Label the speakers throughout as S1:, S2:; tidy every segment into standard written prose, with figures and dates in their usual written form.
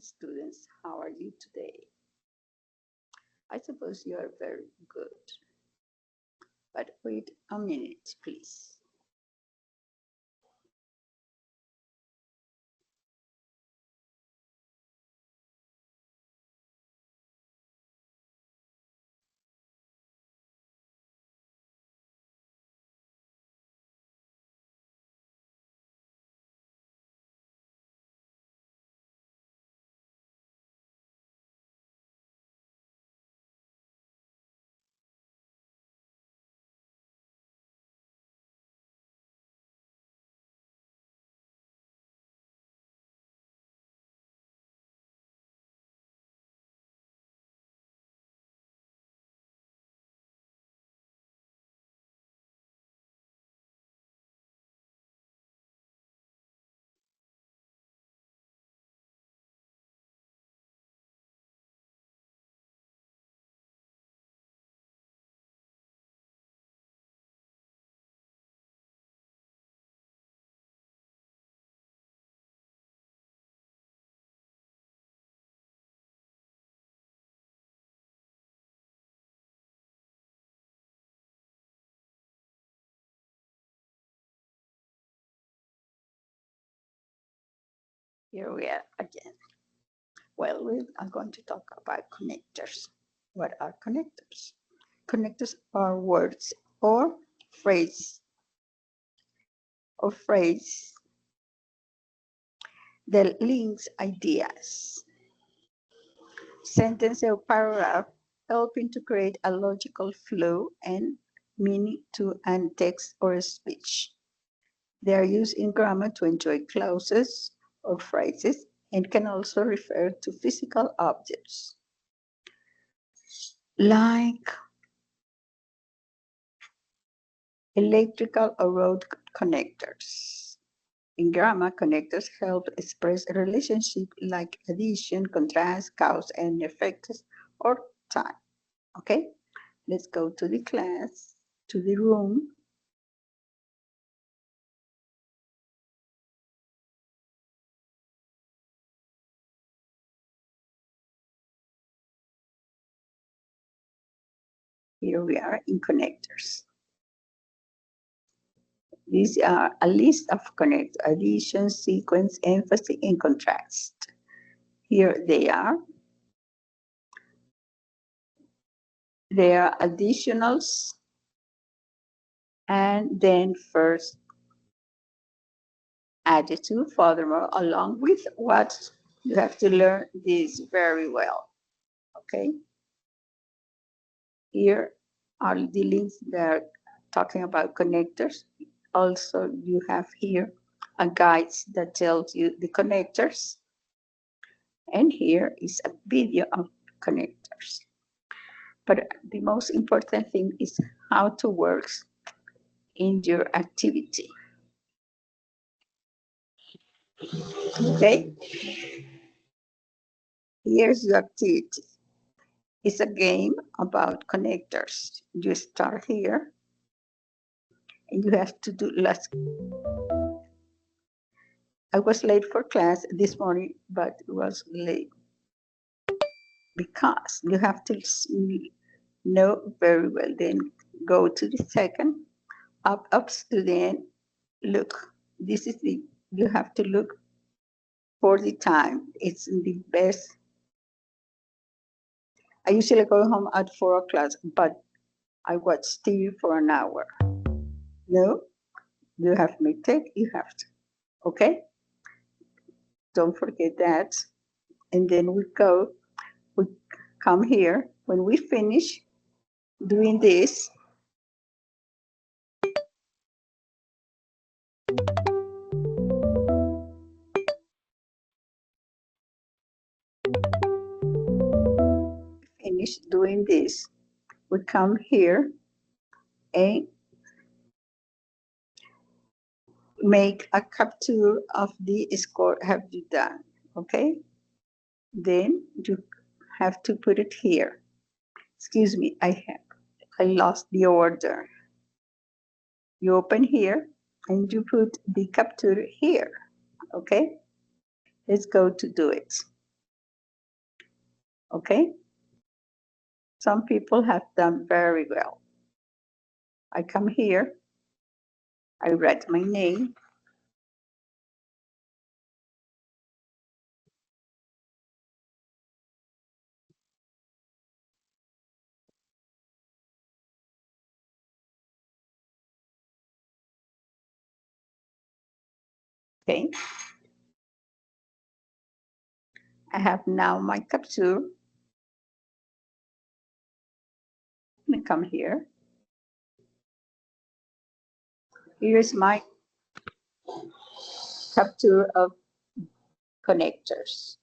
S1: students, how are you today? I suppose you are very good. But wait a minute, please. Here we are again. Well, we are going to talk about connectors. What are connectors? Connectors are words or phrase phrase that links ideas, sentence or paragraph, helping to create a logical flow and meaning to a text or a speech. They are used in grammar to enjoy clauses or phrases and can also refer to physical objects like electrical or road connectors. In grammar, connectors help express a relationship like addition, contrast, cause and effect, or time. Okay, let's go to the class, to the room. Here we are in connectors. These are a list of connectors: addition, sequence, emphasis, and contrast. Here they are. They are additionals, and then first added to furthermore, along with what you have to learn this very well. Okay. Here are the links that are talking about connectors. Also, you have here a guide that tells you the connectors. And here is a video of connectors. But the most important thing is how to work in your activity. Okay, here's your activity. It's a game about connectors. You start here and you have to do last. I was late for class this morning, but it was late because you have to know very well. Then go to the second, up to the end. Look, this is the, you have to look for the time. It's the best. I usually go home at 4 o'clock, but I watch TV for an hour. No, you have mistake, you have to. Okay? Don't forget that. And then we come here. When we finish doing this, we come here and make a capture of the score have you done. Okay? Then you have to put it here. Excuse me, I lost the order. You open here and you put the capture here. Okay? Let's go to do it. Okay? Some people have done very well. I come here, I write my name, okay? I have now my capture. I come here. Here's my capture of connectors.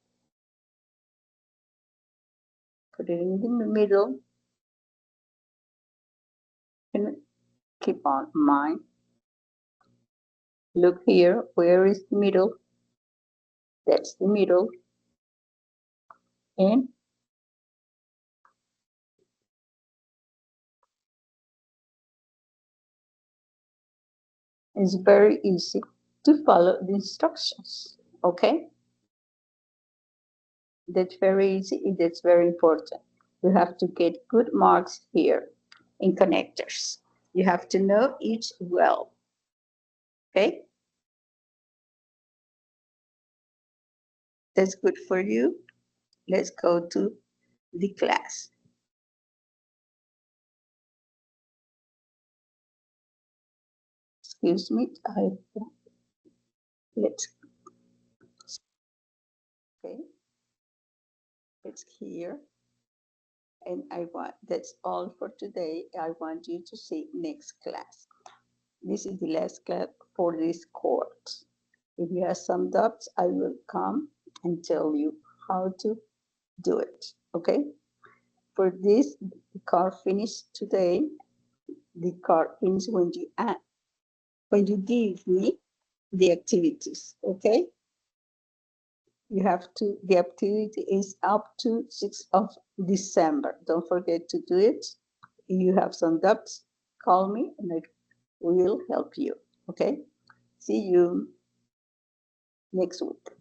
S1: Put it in the middle and keep on mind. Look here, where is the middle? That's the middle. And it's very easy to follow the instructions, okay? That's very easy and that's very important. You have to get good marks here in connectors. You have to know each well, okay? That's good for you. Let's go to the class. Excuse me, let's, okay, it's here. And that's all for today. I want you to see next class. This is the last class for this course. If you have some doubts, I will come and tell you how to do it, okay? For this, the car finished today. The car finished when you give me the activities, okay? You have to, the activity is up to 6th of December. Don't forget to do it. If you have some doubts, call me and I will help you, okay? See you next week.